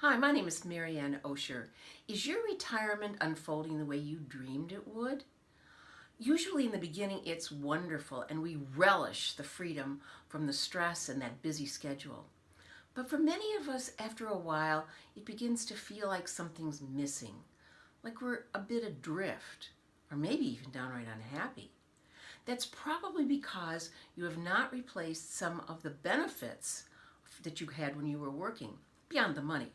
Hi, my name is Marianne Osher. Is your retirement unfolding the way you dreamed it would? Usually in the beginning it's wonderful and we relish the freedom from the stress and that busy schedule. But for many of us, after a while, it begins to feel like something's missing, like we're a bit adrift, or maybe even downright unhappy. That's probably because you have not replaced some of the benefits that you had when you were working, beyond the money.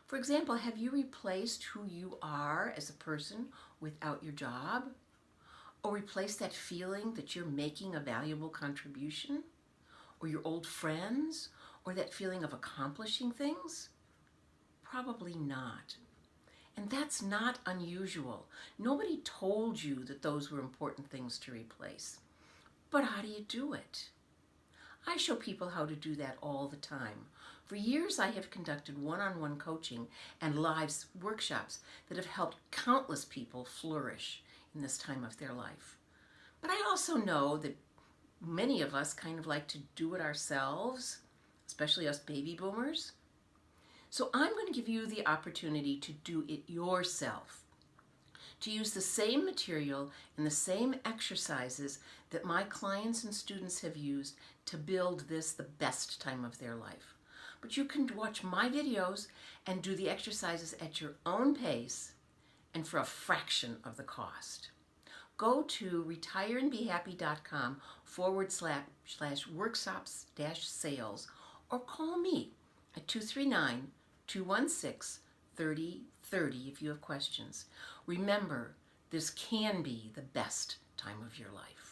For example, have you replaced who you are as a person without your job? Or replaced that feeling that you're making a valuable contribution? Or your old friends? Or that feeling of accomplishing things? Probably not. And that's not unusual. Nobody told you that those were important things to replace. But how do you do it? I show people how to do that all the time. For years, I have conducted one-on-one coaching and live workshops that have helped countless people flourish in this time of their life. But I also know that many of us kind of like to do it ourselves, especially us baby boomers. So I'm going to give you the opportunity to do it yourself, to use the same material and the same exercises that my clients and students have used to build this the best time of their life. But you can watch my videos and do the exercises at your own pace and for a fraction of the cost. Go to retireandbehappy.com/workshops-sales or call me at 239-216-3030 if you have questions. Remember, this can be the best time of your life.